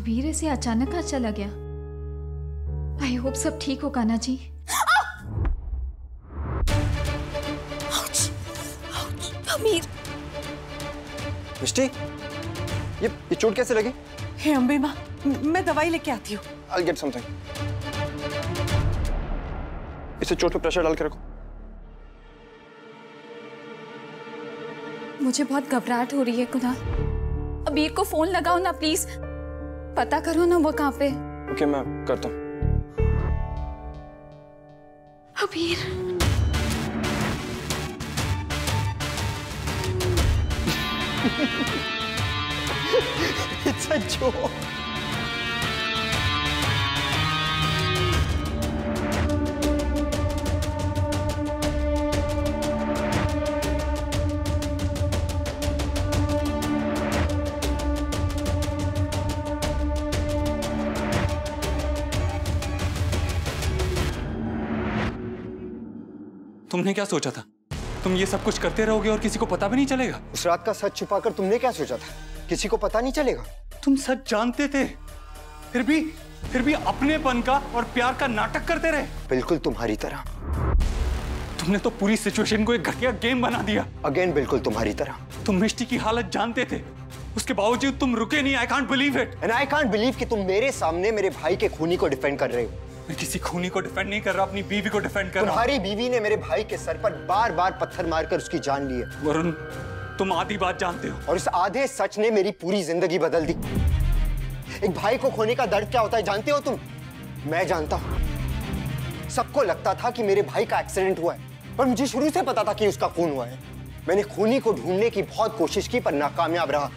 अबीर इसे अचानक कहाँ चला गया? आई होप सब ठीक हो कान्हा जी। अबीर, मिष्टी, ये चोट कैसे लगी? हे अम्बे माँ, मैं दवाई लेके आती हूँ। I'll get something. इसे चोट पे प्रेशर डाल के रखो। मुझे बहुत घबराहट हो रही है कुणाल। अबीर को फोन लगाओ ना प्लीज, पता करो ना वो कहाँ पे। ओके, मैं करता हूँ। अबीर, It's a joke. तुमने क्या सोचा था? तुम ये सब कुछ करते रहोगे और किसी को पता भी नहीं चलेगा? उस रात का सच छुपाकर तुमने क्या सोचा था? किसी को पता नहीं चलेगा? तुम सच जानते थे, फिर भी अपनेपन का और प्यार का नाटक करते रहे। बिल्कुल तुम्हारी तरह। तुमने तो पूरी सिचुएशन को एक घटिया गेम बना दिया। अगेन बिल्कुल तुम्हारी तरह। तुम मिष्टी की हालत जानते थे, उसके बावजूद तुम रुके नहीं। I can't believe it. And I can't believe कि तुम मेरे सामने मेरे भाई के खूनी को डिफेंड कर रहे हो। मैं किसी खूनी को डिफेंड नहीं कर रहा, अपनी बीवी को डिफेंड कर रहा हूं। तुम्हारी बीवी ने मेरे भाई के सर पर बार बार पत्थर मारकर उसकी जान ली है। वरुण, तुम आधी बात जानते हो और इस आधे सच ने मेरी पूरी जिंदगी बदल दी। एक भाई को खोने का दर्द क्या होता है जानते हो तुम? मैं जानता हूं। सबको लगता था कि मेरे भाई का एक्सीडेंट हुआ है, पर मुझे शुरू से पता था कि उसका खून हुआ है। मैंने खूनी को ढूंढने की बहुत कोशिश की पर नाकामयाब रहा।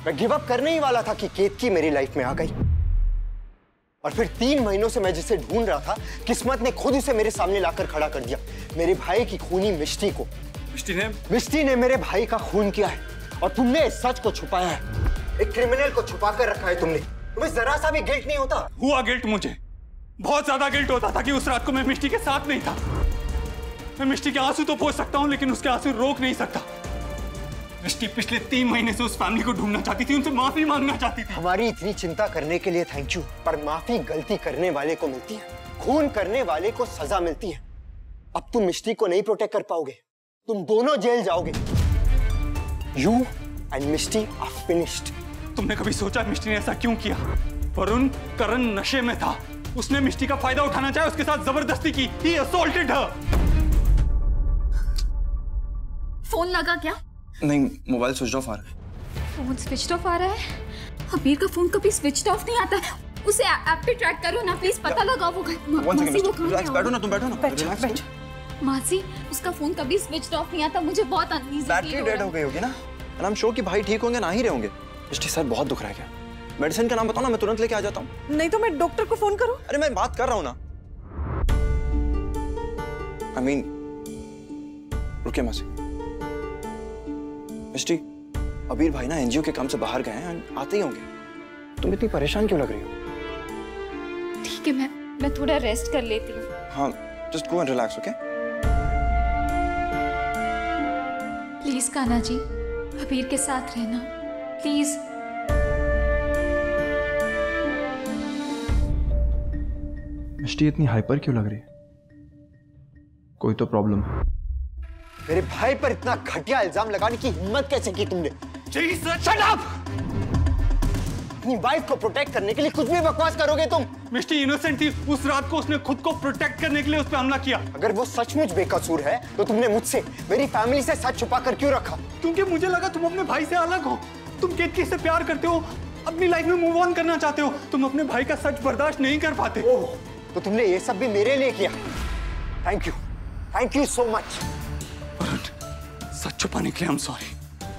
मैं गिव अप करने ही वाला था कि केतकी मेरी लाइफ में आ गई। और फिर 3 महीनों से मैं जिसे ढूंढ रहा था, किस्मत ने खुद उसे मेरे सामने लाकर खड़ा कर दिया। मेरे भाई की खूनी मिष्टी को। मिष्टी ने मेरे भाई का खून किया है और तुमने इस सच को छुपाया है। एक क्रिमिनल को छुपा कर रखा है तुमने। तुम्हें जरा सा भी गिल्ट नहीं होता? हुआ गिल्ट, मुझे बहुत ज्यादा गिल्ट होता था कि उस रात को मैं मिष्टी के साथ नहीं था। मैं मिष्टी के आंसू तो पोंछ सकता हूं, लेकिन उसके आंसू रोक नहीं सकता। मिष्टी पिछले 3 महीने से उस फैमिली को ढूंढना चाहती थी, उनसे माफी मांगना चाहती थी। हमारी इतनी चिंता करने के लिए थैंक यू, पर माफी गलती करने वाले को मिलती है, खून करने वाले को सजा मिलती है। अब तुम मिष्टी को नहीं प्रोटेक्ट कर पाओगे, तुम दोनों जेल जाओगे। You and Mishti are finished. तुमने कभी सोचा मिष्टी ने ऐसा क्यों किया? वरुण, करण नशे में था, उसने मिष्टी का फायदा उठाना चाहा, उसके साथ जबरदस्ती की। He assaulted her। फोन लगा क्या? नहीं, मोबाइल स्विच ऑफ आ रहा है। फोन स्विच ऑफ आ रहा है? अबीर का फोन कभी स्विच ऑफ नहीं आता है। उसे ऐप पे ट्रैक करो ना प्लीज, पता लगाओ वो बैठो ना, तुम बैठो ना। बैठ। मासी, उसका फोन कभी स्विच ऑफ नहीं आता, मुझे बहुत अनईजी फील हो रहा है। बैटरी डेड हो गई होगी ना? एंड आई एम श्योर कि भाई ठीक होंगे, ना ही रहेंगे। मिष्टी सर बहुत दुख रहा है क्या? मेडिसिन का नाम बताओ ना, मैं तुरंत लेके आ जाता हूँ। नहीं तो मैं डॉक्टर को फोन करूं? अरे मैं बात कर रहा हूँ ना। I mean, रुकिए मासी। मिष्टी, अबीर भाई ना एनजीओ के काम से बाहर गए हैं, आते ही होंगे। तुम इतनी परेशान क्यों लग रही हो? ठीक है, मैं थोड़ा रेस्ट कर लेती हूँ। हाँ, just go and relax, okay? Please Kanha ji, Abir के साथ रहना प्लीज। मिष्टी इतनी हाइपर क्यों लग रही है? कोई तो प्रॉब्लम है। मेरे भाई पर इतना घटिया इल्जाम लगाने की हिम्मत कैसे की तुमने? Shut up! अपनी वाइफ को प्रोटेक्ट करने के लिए कुछ भी बकवास करोगे तुम। मिष्टी इनोसेंट थी, उस रात को उसने खुद को प्रोटेक्ट करने के लिए उस पर हमला किया। अगर वो सचमुच बेकसूर है तो तुमने मुझसे, मेरी फैमिली से सच छुपा कर क्यों रखा? क्योंकि मुझे लगा तुम अपने भाई से अलग हो, तुम केतकी से प्यार करते हो, अपनी लाइफ में मूव ऑन करना चाहते हो, तुम अपने भाई का सच बर्दाश्त नहीं कर पाते। ओह, तो तुमने ये सब भी मेरे लिए किया। Thank you so much. सच छुपाने के लिए आई एम सॉरी,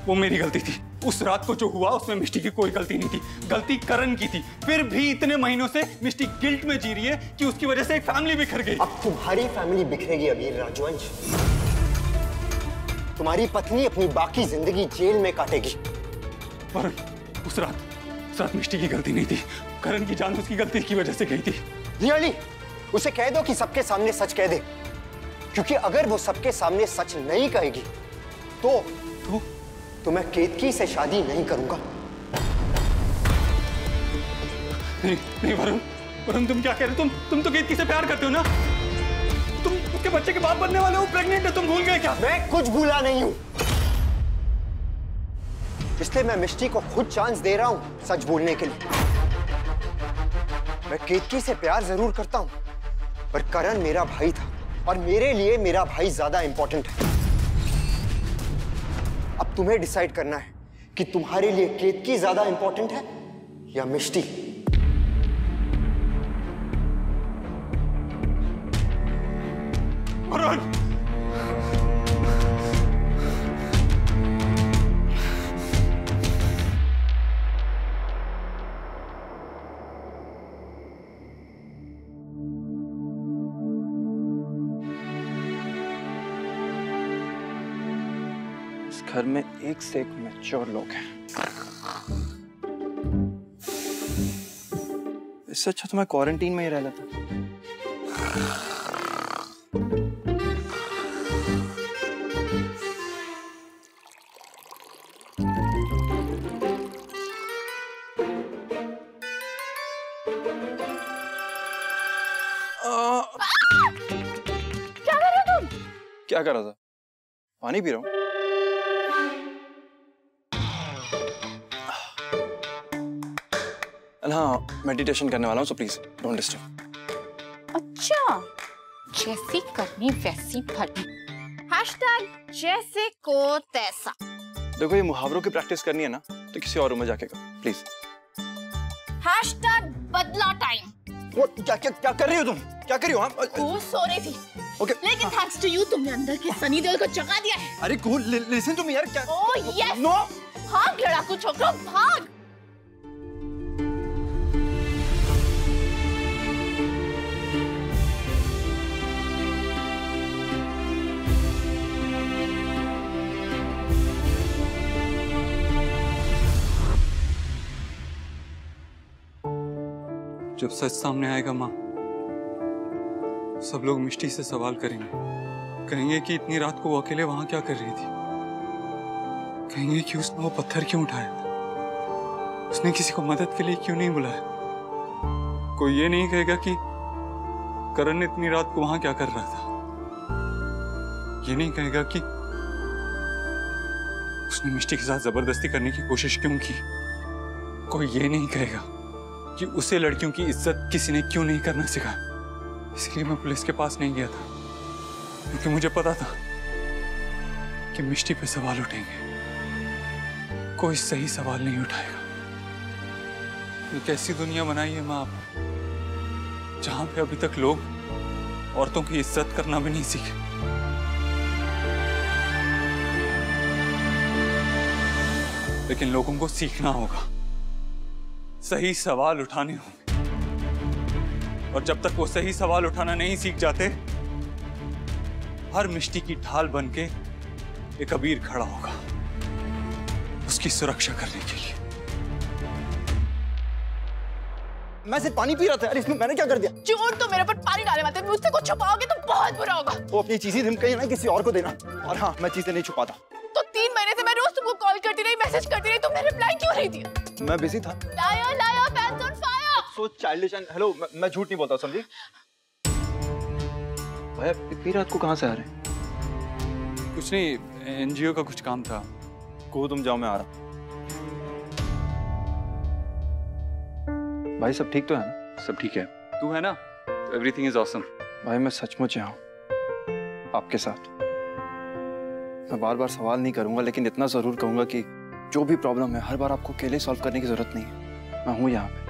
वो मेरी गलती थी। उस रात को जो हुआ उसमें मिष्टी की कोई गलती नहीं थी, गलती करण की थी। फिर भी इतने महीनों से मिष्टी गिल्ट में जी रही है कि उसकी वजह से एक फैमिली बिखर गई। अब तुम्हारी फैमिली बिखरेगी अबीर राजवंश। तुम्हारी पत्नी अपनी बाकी जिंदगी जेल में काटेगी। वरुण, उस रात मिष्टी की गलती नहीं थी, करण की जान उसकी गलती की वजह से गई थी। रियली? उसे कह दो कि सबके सामने सच कह दे, क्योंकि अगर वो सबके सामने सच नहीं कहेगी तो मैं केतकी से शादी नहीं करूंगा। नहीं वरुण, वरुण तुम क्या कह रहे हो? तुम तो केतकी से प्यार करते हो ना? तुम उसके बच्चे के बाप बनने वाले हो, प्रेग्नेंट है, तुम भूल गए क्या? मैं कुछ भूला नहीं हूं, इसलिए मैं मिष्टी को खुद चांस दे रहा हूं सच बोलने के लिए। मैं केतकी से प्यार जरूर करता हूं, पर करण मेरा भाई था और मेरे लिए मेरा भाई ज्यादा इंपॉर्टेंट है। अब तुम्हें डिसाइड करना है कि तुम्हारे लिए केतकी ज्यादा इंपॉर्टेंट है या मिष्टी। वरुण, घर में एक से एक मैच्योर लोग हैं। इससे अच्छा तो मैं क्वारंटीन में ही रह लेता। क्या कर रहे हो तुम? क्या कर रहा था? पानी पी रहा हूँ। हाँ, मेडिटेशन करने वाला हूँ, सो प्लीज डोंट डिस्टर्ब। अच्छा, जैसी करनी वैसी भरनी। जैसे को तैसा। देखो, ये मुहावरों की प्रैक्टिस करनी है ना, तो किसी और रूम में जाके करो प्लीज। बदला टाइम। वो क्या क्या क्या कर रही हो तुम? क्या कर रही हो? वो सो रही थी। ओके, लेकिन थैंक्स टू यू तुमने अंदर के सनी देओल को जगा दिया है। अरे कूल, लिसन टू मी यार। क्या? Oh yes. नो, भाग लड़ाकू छोकरा, भाग। जब सच सामने आएगा माँ, सब लोग मिष्टी से सवाल करेंगे, कहेंगे कि इतनी रात को वो अकेले वहां क्या कर रही थी। कहेंगे कि उसने वो पत्थर क्यों उठाया, उसने किसी को मदद के लिए क्यों नहीं बुलाया। कोई ये नहीं कहेगा कि करण ने इतनी रात को वहां क्या कर रहा था। ये नहीं कहेगा कि उसने मिष्टी के साथ जबरदस्ती करने की कोशिश क्यों की। कोई ये नहीं कहेगा कि उसे लड़कियों की इज्जत किसी ने क्यों नहीं करना सिखाया। इसलिए मैं पुलिस के पास नहीं गया था, क्योंकि मुझे पता था कि मिष्टी पे सवाल उठेंगे, कोई सही सवाल नहीं उठाएगा। एक ऐसी दुनिया बनाई है माँ आपने, जहां पे अभी तक लोग औरतों की इज्जत करना भी नहीं सीखे। लेकिन लोगों को सीखना होगा, सही सवाल उठाने होंगे, और जब तक वो सही सवाल उठाना नहीं सीख जाते, हर मिष्टी की ढाल बनके एक कबीर खड़ा होगा उसकी सुरक्षा करने के लिए। मैं सिर्फ पानी पी रहा था यार, इसमें मैंने क्या कर दिया? चोर तो मेरे ऊपर पानी डाले मत, मुझसे कुछ छुपाओगे तो बहुत बुरा होगा। वो अपनी चीजें तुम कहीं ना किसी और को देना। और हाँ, मैं चीजें नहीं छुपाता। तो 3 महीने से मैं रोज तुमको कॉल करती रही, मैसेज करती रही, तुमने रिप्लाई क्यों नहीं दिया? मैं बिजी था। Liar liar, pants on fire. So childish and hello, मैं झूठ नहीं बोलता, समझी? भैया इतनी रात को कहाँ से आ रहे हैं? कुछ नहीं, एनजीओ का कुछ काम था। को तुम जाओ, मैं आ रहा। भाई सब ठीक तो है ना? सब ठीक है, तू है ना? Everything is awesome. भाई मैं सचमुच यहाँ हूँ आपके साथ। मैं बार बार सवाल नहीं करूंगा, लेकिन इतना जरूर कहूंगा कि जो भी प्रॉब्लम है हर बार आपको अकेले सॉल्व करने की जरूरत नहीं है। मैं हूँ यहाँ पे,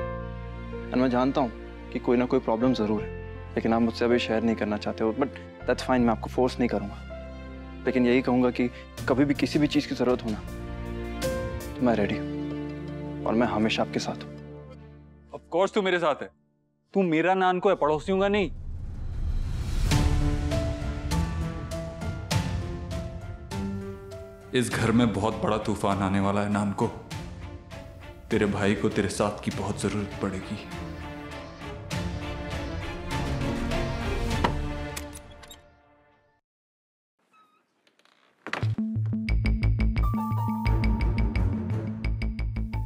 और मैं जानता हूँ कि कोई ना कोई प्रॉब्लम जरूर है, लेकिन आप मुझसे अभी शेयर नहीं करना चाहते हो। बट दैट्स फाइन, मैं आपको फोर्स नहीं करूँगा, लेकिन यही कहूँगा कि कभी भी किसी भी चीज़ की जरूरत हो ना, तो मैं रेडी हूँ, और मैं हमेशा आपके साथ हूँ। ऑफ कोर्स तू मेरे साथ है। तू मेरा नान को है, पड़ोसियों का नहीं। इस घर में बहुत बड़ा तूफान आने वाला है नान को। तेरे भाई को तेरे साथ की बहुत जरूरत पड़ेगी।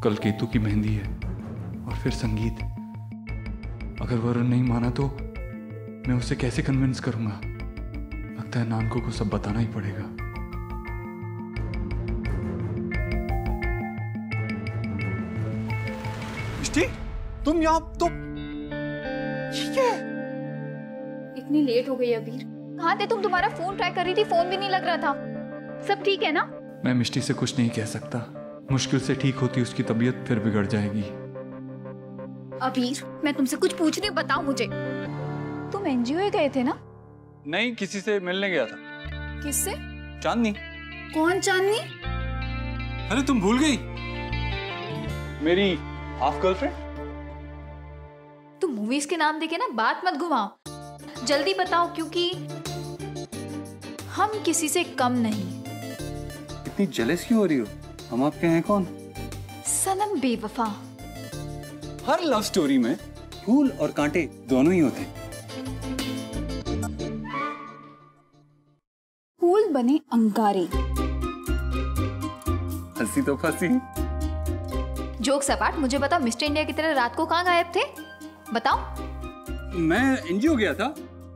कल केतु की मेहंदी है, और फिर संगीत। अगर वरुण नहीं माना तो मैं उसे कैसे कन्विंस करूंगा? लगता है नानको को सब बताना ही पड़ेगा। मिष्टी, तुम यहाँ तो ठीक है? इतनी लेट हो गई अबीर। कहाँ थे तुम? तुम्हारा फोन ट्राई कर रही थी, फोन भी नहीं लग रहा था। सब ठीक है ना? मैं मिष्टी से कुछ नहीं कह सकता। मुश्किल से ठीक होती उसकी तबीयत फिर बिगड़ जाएगी। अबीर, मैं तुमसे कुछ पूछ रही हूँ, बताओ मुझे। तुम एनजीओ गए थे ना? नहीं, किसी से मिलने गया था। किससे? चांदनी। कौन चांदनी? अरे तुम भूल गई? मेरी हाफ गर्लफ्रेंड। तुम मूवीज के नाम देके ना बात मत घुमाओ। जल्दी बताओ, क्योंकि हम किसी से कम नहीं। इतनी जेलस क्यों हो रही हो? हम आपके हैं कौन? सनम बेवफा। हर लव स्टोरी में फूल और कांटे दोनों ही होते हैं। फूल बने अंगारे। हंसी तो फंसी। जोक सपाट, मुझे बताओ, मिस्टर इंडिया की तरह रात को कहाँ गायब थे? बताओ। मैं एनजीओ गया था।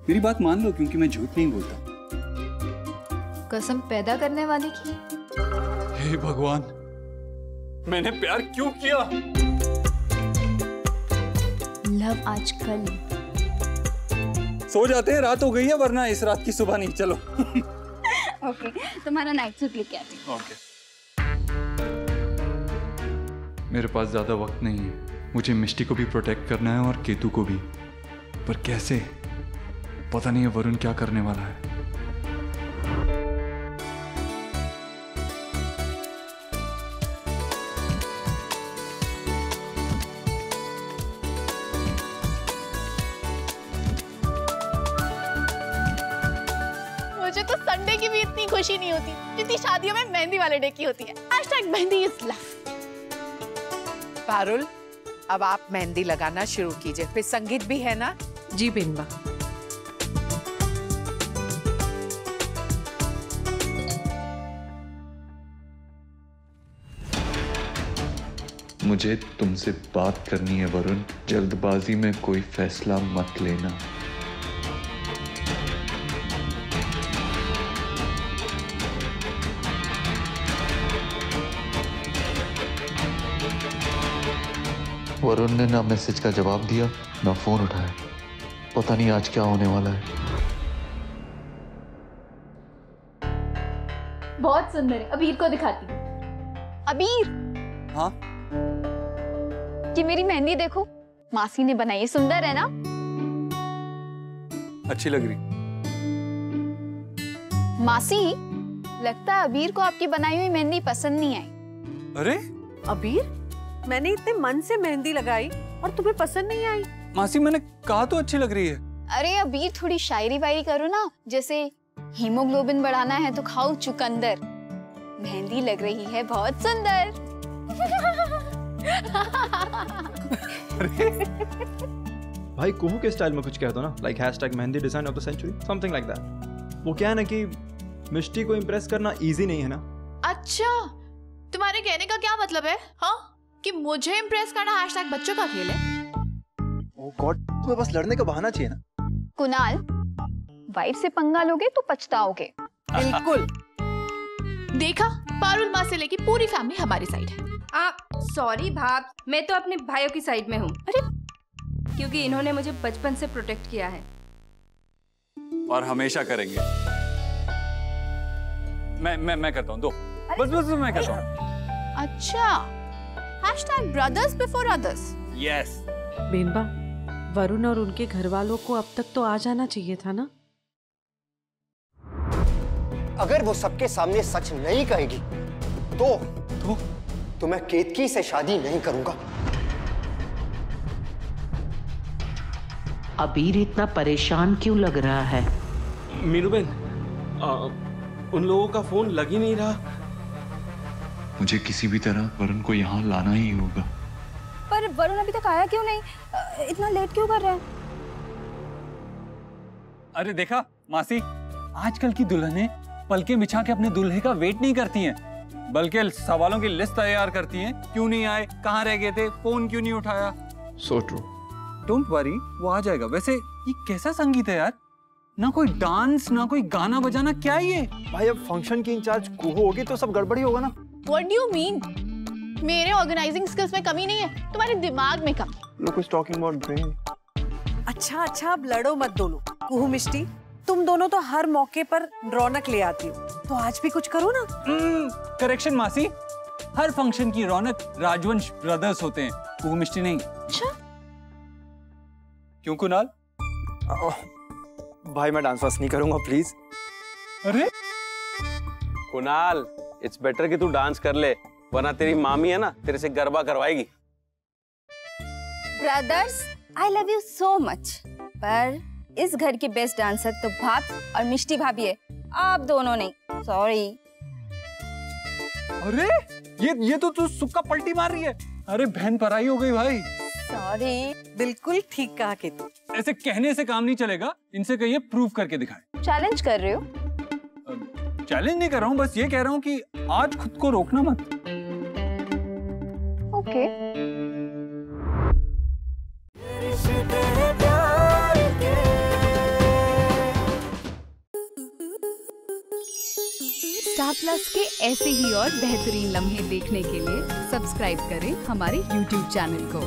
मेरी बात मान लो, क्योंकि मैं झूठ नहीं बोलता। कसम पैदा करने वाले की। हे भगवान, मैंने प्यार क्यों किया? लव आजकल। सो जाते हैं, रात हो गई है, वरना इस रात की सुबह नहीं। चलो। ओके, तुम्हारा नाइट सूट लेके आती हूँ। ओके। मेरे पास ज्यादा वक्त नहीं है। मुझे मिष्टी को भी प्रोटेक्ट करना है और केतु को भी। पर कैसे? पता नहीं है वरुण क्या करने वाला है। मुझे तो संडे की भी इतनी खुशी नहीं होती जितनी शादियों में मेहंदी वाले डे की होती है। #Mehndi is love. पारुल, अब आप मेहंदी लगाना शुरू कीजिए। फिर संगीत भी है ना? जी बेनबा। मुझे तुमसे बात करनी है वरुण। जल्दबाजी में कोई फैसला मत लेना। वरुण ने ना मैसेज का जवाब दिया, ना फोन उठाया। पता नहीं आज क्या होने वाला है। बहुत सुंदर है, अबीर को दिखाती हूँ। अबीर। हाँ? ये मेरी मेहंदी देखो, मासी ने बनाई है। सुंदर है ना? अच्छी लग रही। मासी, लगता है अबीर को आपकी बनाई हुई मेहंदी पसंद नहीं आई। अरे अबीर, मैंने इतने मन से मेहंदी लगाई और तुम्हें पसंद नहीं आई? मासी, मैंने कहा तो अच्छी लग रही है। अरे अबीर, थोड़ी शायरी वायरी करो ना। जैसे हीमोग्लोबिन बढ़ाना है तो खाओ चुकंदर। मेहंदी लग रही है बहुत सुंदर। भाई कुहू के स्टाइल में कुछ कह दो ना, like #mehndi design of the century, something like that. वो क्या है ना कि मिष्टी को इम्प्रेस करना इजी नहीं है ना। अच्छा, तुम्हारे कहने का क्या मतलब है? हाँ, कि मुझे इम्प्रेस करना #बच्चों का खेल है? ओह गॉड, तुम्हें बस लड़ने का बहाना चाहिए ना। कुणाल, वाइफ से पंगा लोगे तो पछताओगे। बिल्कुल। देखा, पारुल माँ से लेके पूरी फैमिली हमारी साइड है। सॉरी भाब, मैं तो अपने भाइयों की साइड में हूँ। अरे, क्योंकि इन्होंने मुझे बचपन से प्रोटेक्ट किया है और हमेशा करेंगे। मैं करता हूँ, दो। बस मैं करता हूँ। अच्छा, #brothers before others। यस। बेनबा, वरुण और उनके घर वालों को अब तक तो आ जाना चाहिए था ना। अगर वो सबके सामने सच नहीं कहेगी तो मैं केतकी से शादी नहीं करूंगा। अबीर इतना परेशान क्यों लग रहा है? मीनू बहन, उन लोगों का फोन लग ही नहीं रहा। मुझे किसी भी तरह वरुण को यहाँ लाना ही होगा। पर वरुण अभी तक आया क्यों नहीं? इतना लेट क्यों कर रहा है? अरे देखा मासी, आजकल की दुल्हनें पलके बिछा के अपने दूल्हे का वेट नहीं करती हैं, बल्कि सवालों की लिस्ट तैयार करती हैं। क्यों नहीं आए, कहाँ रह गए थे, फोन क्यों नहीं उठाया। So true. डोंट वरी, वो आ जाएगा। वैसे ये कैसा संगीत है यार? ना कोई डांस ना कोई गाना बजाना, क्या ये? भाई अब फंक्शन की इंचार्ज कुहू होगी तो सब गड़बड़ी होगा ना। What do you mean? मेरे ऑर्गेनाइजिंग स्किल्स में कमी नहीं है, तुम्हारे दिमाग में कमी। Look who's talking about brain. अच्छा अच्छा, अब लड़ो मत दोनों। कुहू मिष्टी, तुम दोनों तो हर मौके पर रौनक ले आती हो, तो आज भी कुछ करो ना। करेक्शन मासी, हर फंक्शन की रौनक राजवंश ब्रदर्स होते हैं, कुहू मिष्टी नहीं। अच्छा? क्यों कुणाल? भाई मैं डांस वांस नहीं करूंगा प्लीज। अरे कुणाल, इट्स बेटर कि तू डांस कर ले, वरना तेरी मामी है ना तेरे से गरबा करवाएगी। Brothers, I love you so much, पर इस घर की बेस्ट डांसर तो भाप और मिष्टी भाभी है, आप दोनों नहीं। सॉरी। अरे ये तो तू सुक्का पलटी मार रही है। अरे बहन पराई हो गई भाई। सॉरी। बिल्कुल ठीक कहा कि तू। ऐसे कहने से काम नहीं चलेगा, इनसे कहिए प्रूव करके दिखाए। चैलेंज कर रहे हो? चैलेंज नहीं कर रहा हूँ, बस ये कह रहा हूँ कि आज खुद को रोकना मत। ओके। स्टार प्लस के ऐसे ही और बेहतरीन लम्हे देखने के लिए सब्सक्राइब करें हमारे YouTube चैनल को।